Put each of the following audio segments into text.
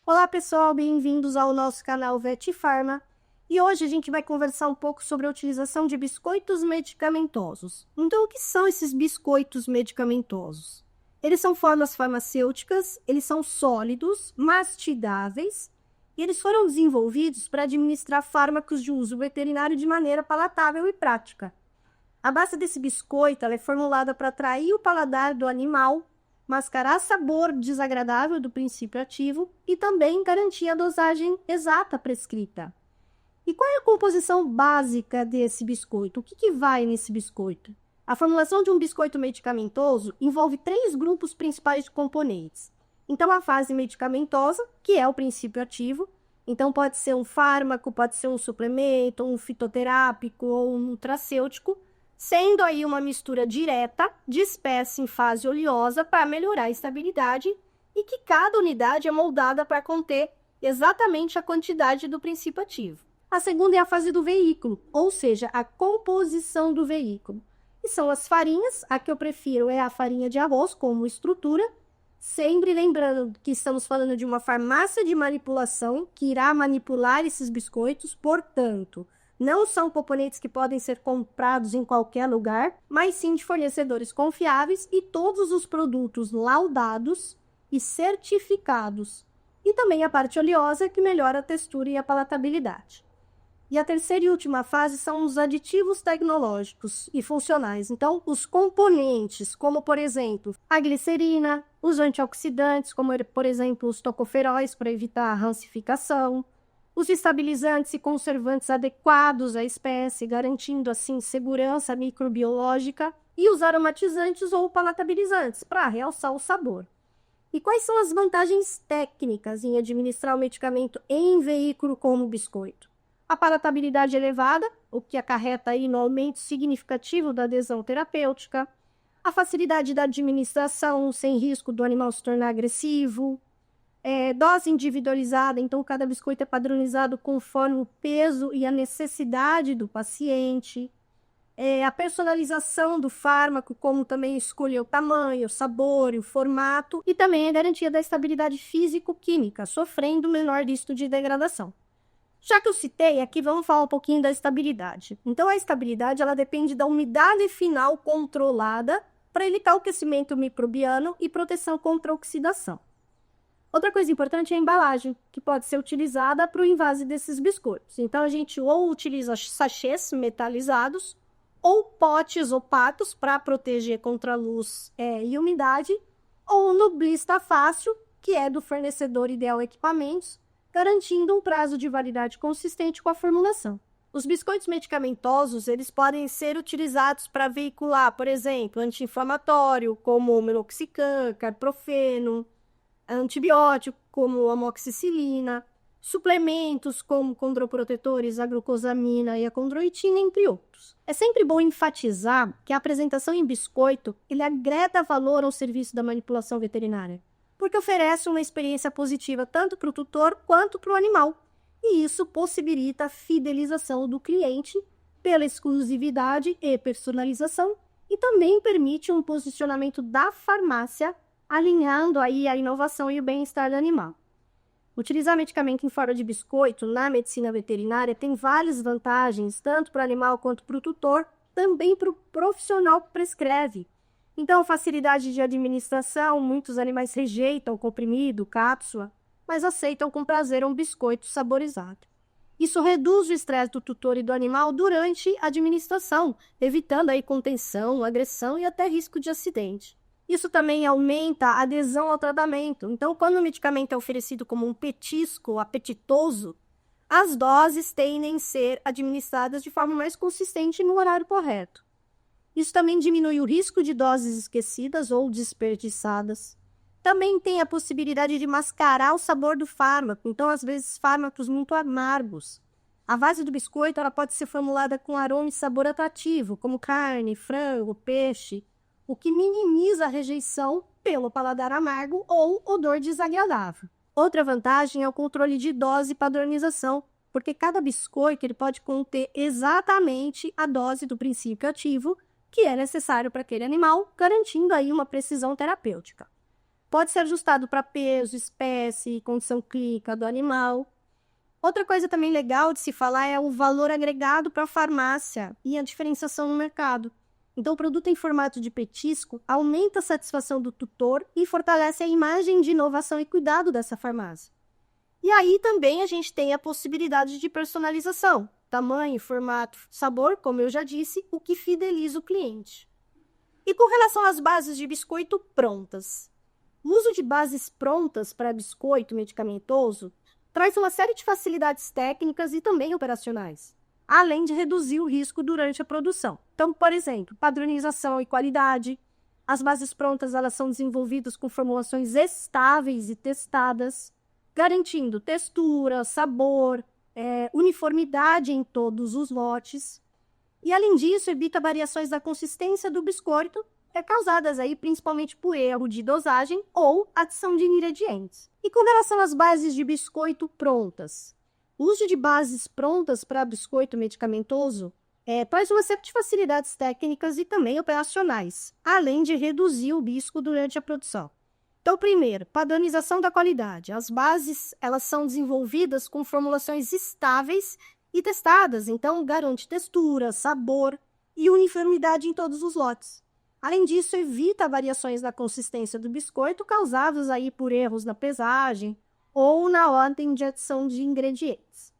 Olá pessoal, bem-vindos ao nosso canal VetFarma. E hoje a gente vai conversar um pouco sobre a utilização de biscoitos medicamentosos. Então, o que são esses biscoitos medicamentosos? Eles são formas farmacêuticas, eles são sólidos, mastigáveis, e eles foram desenvolvidos para administrar fármacos de uso veterinário de maneira palatável e prática. A base desse biscoito é formulada para atrair o paladar do animal, mascarar sabor desagradável do princípio ativo e também garantir a dosagem exata prescrita. E qual é a composição básica desse biscoito? O que vai nesse biscoito? A formulação de um biscoito medicamentoso envolve 3 grupos principais de componentes. Então, a fase medicamentosa, que é o princípio ativo. Então, pode ser um fármaco, pode ser um suplemento, um fitoterápico ou um nutracêutico, sendo aí uma mistura direta de espécie em fase oleosa para melhorar a estabilidade e que cada unidade é moldada para conter exatamente a quantidade do princípio ativo. A segunda é a fase do veículo, ou seja, a composição do veículo. E são as farinhas, a que eu prefiro é a farinha de arroz como estrutura, sempre lembrando que estamos falando de uma farmácia de manipulação que irá manipular esses biscoitos, portanto, não são componentes que podem ser comprados em qualquer lugar, mas sim de fornecedores confiáveis e todos os produtos laudados e certificados. E também a parte oleosa, que melhora a textura e a palatabilidade. E a terceira e última fase são os aditivos tecnológicos e funcionais. Então, os componentes, como por exemplo, a glicerina, os antioxidantes, como por exemplo os tocoferóis para evitar a rancificação, os estabilizantes e conservantes adequados à espécie, garantindo assim segurança microbiológica, e os aromatizantes ou palatabilizantes para realçar o sabor. E quais são as vantagens técnicas em administrar o medicamento em veículo como o biscoito? A palatabilidade elevada, o que acarreta aí no aumento significativo da adesão terapêutica, a facilidade da administração sem risco do animal se tornar agressivo, dose individualizada, então cada biscoito é padronizado conforme o peso e a necessidade do paciente, a personalização do fármaco, como também escolher o tamanho, o sabor e o formato, e também a garantia da estabilidade físico-química, sofrendo o menor risco de degradação. Já que eu citei, aqui vamos falar um pouquinho da estabilidade. Então, a estabilidade ela depende da umidade final controlada para evitar o aquecimento microbiano e proteção contra a oxidação. Outra coisa importante é a embalagem, que pode ser utilizada para o invase desses biscoitos. Então, a gente ou utiliza sachês metalizados ou potes opacos para proteger contra a luz e umidade, ou no blister fácil, que é do fornecedor Ideal Equipamentos, garantindo um prazo de validade consistente com a formulação. Os biscoitos medicamentosos, eles podem ser utilizados para veicular, por exemplo, anti-inflamatório, como meloxicam, carprofeno, antibiótico, como amoxicilina, suplementos, como condroprotetores, a glucosamina e a condroitina, entre outros. É sempre bom enfatizar que a apresentação em biscoito, ele agrega valor ao serviço da manipulação veterinária, porque oferece uma experiência positiva tanto para o tutor quanto para o animal. E isso possibilita a fidelização do cliente pela exclusividade e personalização e também permite um posicionamento da farmácia, alinhando aí a inovação e o bem-estar do animal. Utilizar medicamento em forma de biscoito na medicina veterinária tem várias vantagens, tanto para o animal quanto para o tutor, também para o profissional que prescreve. Então, facilidade de administração, muitos animais rejeitam o comprimido, cápsula, mas aceitam com prazer um biscoito saborizado. Isso reduz o estresse do tutor e do animal durante a administração, evitando aí contenção, agressão e até risco de acidente. Isso também aumenta a adesão ao tratamento. Então, quando o medicamento é oferecido como um petisco apetitoso, as doses tendem a ser administradas de forma mais consistente no horário correto. Isso também diminui o risco de doses esquecidas ou desperdiçadas. Também tem a possibilidade de mascarar o sabor do fármaco, então às vezes fármacos muito amargos. A base do biscoito ela pode ser formulada com aroma e sabor atrativo, como carne, frango, peixe, o que minimiza a rejeição pelo paladar amargo ou odor desagradável. Outra vantagem é o controle de dose e padronização, porque cada biscoito ele pode conter exatamente a dose do princípio ativo que é necessário para aquele animal, garantindo aí uma precisão terapêutica. Pode ser ajustado para peso, espécie e condição clínica do animal. Outra coisa também legal de se falar é o valor agregado para a farmácia e a diferenciação no mercado. Então, o produto em formato de petisco aumenta a satisfação do tutor e fortalece a imagem de inovação e cuidado dessa farmácia. E aí também a gente tem a possibilidade de personalização, tamanho, formato, sabor, como eu já disse, o que fideliza o cliente. E com relação às bases de biscoito prontas, o uso de bases prontas para biscoito medicamentoso traz uma série de facilidades técnicas e também operacionais, além de reduzir o risco durante a produção. Então, por exemplo, padronização e qualidade. As bases prontas elas são desenvolvidas com formulações estáveis e testadas, garantindo textura, sabor, uniformidade em todos os lotes. E, além disso, evita variações da consistência do biscoito, causadas aí principalmente por erro de dosagem ou adição de ingredientes. E com relação às bases de biscoito prontas, o uso de bases prontas para biscoito medicamentoso traz uma série de facilidades técnicas e também operacionais, além de reduzir o risco durante a produção. Então, primeiro, padronização da qualidade. As bases elas são desenvolvidas com formulações estáveis e testadas, então garante textura, sabor e uniformidade em todos os lotes. Além disso, evita variações na consistência do biscoito causadas aí por erros na pesagem ou na ordem de adição de ingredientes.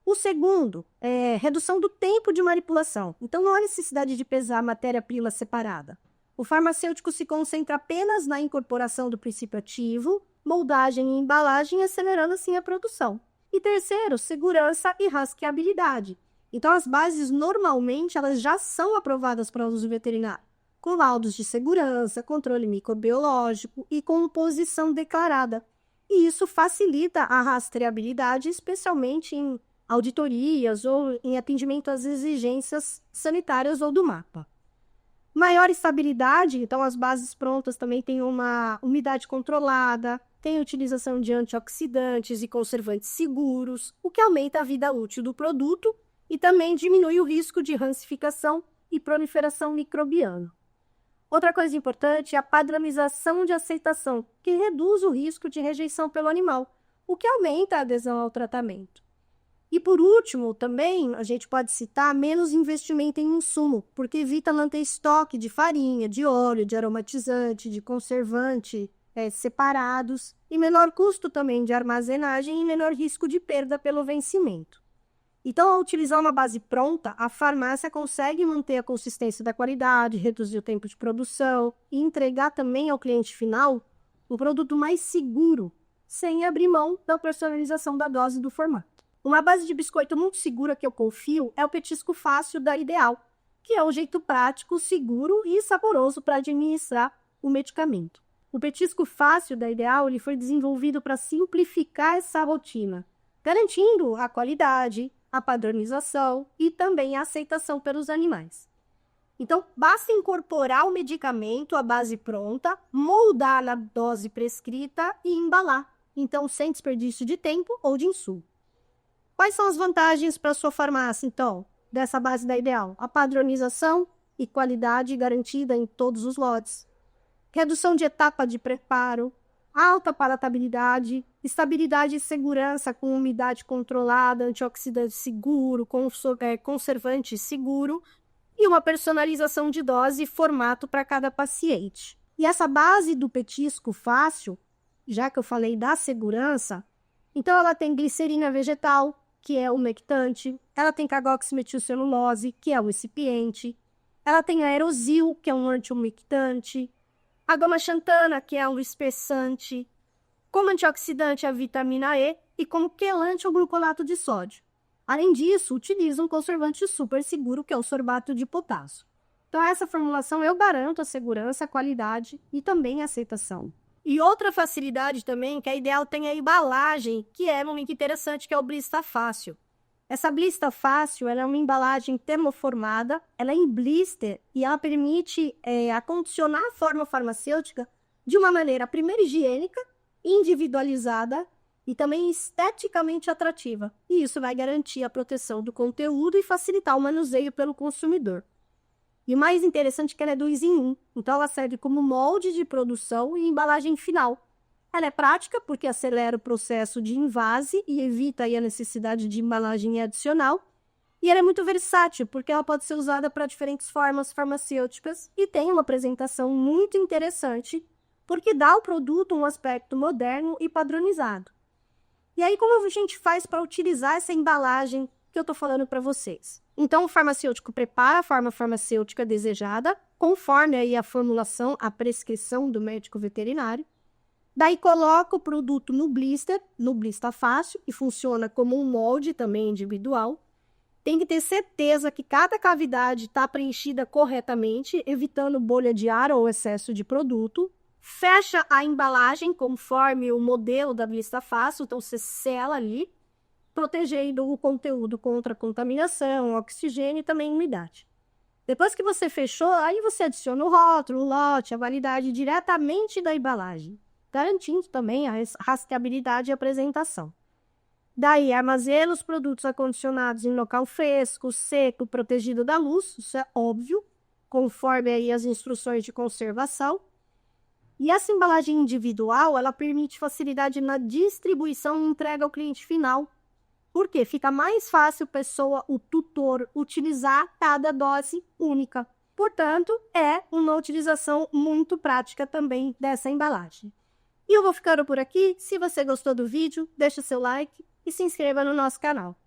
O segundo é redução do tempo de manipulação. Então, não há necessidade de pesar a matéria-prima separada. O farmacêutico se concentra apenas na incorporação do princípio ativo, moldagem e embalagem, acelerando assim a produção. E terceiro, segurança e rastreabilidade. Então, as bases normalmente elas já são aprovadas para uso veterinário, com laudos de segurança, controle microbiológico e composição declarada. E isso facilita a rastreabilidade, especialmente em auditorias ou em atendimento às exigências sanitárias ou do mapa. Maior estabilidade, então as bases prontas também têm uma umidade controlada, tem utilização de antioxidantes e conservantes seguros, o que aumenta a vida útil do produto e também diminui o risco de rancificação e proliferação microbiana. Outra coisa importante é a padronização de aceitação, que reduz o risco de rejeição pelo animal, o que aumenta a adesão ao tratamento. E por último, também a gente pode citar menos investimento em insumo, porque evita manter estoque de farinha, de óleo, de aromatizante, de conservante separados, e menor custo também de armazenagem e menor risco de perda pelo vencimento. Então, ao utilizar uma base pronta, a farmácia consegue manter a consistência da qualidade, reduzir o tempo de produção e entregar também ao cliente final um produto mais seguro, sem abrir mão da personalização da dose e do formato. Uma base de biscoito muito segura que eu confio é o petisco fácil da Ideal, que é um jeito prático, seguro e saboroso para administrar o medicamento. O petisco fácil da Ideal ele foi desenvolvido para simplificar essa rotina, garantindo a qualidade, a padronização e também a aceitação pelos animais. Então, basta incorporar o medicamento à base pronta, moldar na dose prescrita e embalar. Então, sem desperdício de tempo ou de insumo. Quais são as vantagens para a sua farmácia, então, dessa base da Ideal? A padronização e qualidade garantida em todos os lotes. Redução de etapa de preparo, alta palatabilidade, estabilidade e segurança com umidade controlada, antioxidante seguro, conservante seguro e uma personalização de dose e formato para cada paciente. E essa base do petisco fácil, já que eu falei da segurança, então ela tem glicerina vegetal, que é umectante, ela tem carboximetilcelulose, que é um excipiente, ela tem aerosil, que é um anti-umectante, a gama-xantana, que é um espessante, como antioxidante a vitamina E e como quelante o glucolato de sódio. Além disso, utiliza um conservante super seguro, que é o sorbato de potássio. Então, essa formulação eu garanto a segurança, a qualidade e também a aceitação. E outra facilidade também, que a Ideal tem a embalagem, que é muito interessante, que é o Blista Fácil. Essa Blista Fácil ela é uma embalagem termoformada, ela é em blister e ela permite acondicionar a forma farmacêutica de uma maneira, primeiro, higiênica, individualizada e também esteticamente atrativa. E isso vai garantir a proteção do conteúdo e facilitar o manuseio pelo consumidor. E o mais interessante é que ela é 2 em 1. Então, ela serve como molde de produção e embalagem final. Ela é prática porque acelera o processo de envase e evita aí a necessidade de embalagem adicional. E ela é muito versátil porque ela pode ser usada para diferentes formas farmacêuticas e tem uma apresentação muito interessante porque dá ao produto um aspecto moderno e padronizado. E aí, como a gente faz para utilizar essa embalagem que eu estou falando para vocês? Então, o farmacêutico prepara a forma farmacêutica desejada, conforme aí a formulação, a prescrição do médico veterinário. Daí, coloca o produto no blister fácil, que funciona como um molde também individual. Tem que ter certeza que cada cavidade está preenchida corretamente, evitando bolha de ar ou excesso de produto. Fecha a embalagem conforme o modelo da blister fácil, então você sela ali, protegendo o conteúdo contra contaminação, oxigênio e também umidade. Depois que você fechou, aí você adiciona o rótulo, o lote, a validade diretamente da embalagem, garantindo também a rastreabilidade e apresentação. Daí, armazena os produtos acondicionados em local fresco, seco, protegido da luz, isso é óbvio, conforme aí as instruções de conservação. E essa embalagem individual, ela permite facilidade na distribuição e entrega ao cliente final. Por quê? Fica mais fácil o tutor, utilizar cada dose única. Portanto, é uma utilização muito prática também dessa embalagem. E eu vou ficando por aqui. Se você gostou do vídeo, deixa seu like e se inscreva no nosso canal.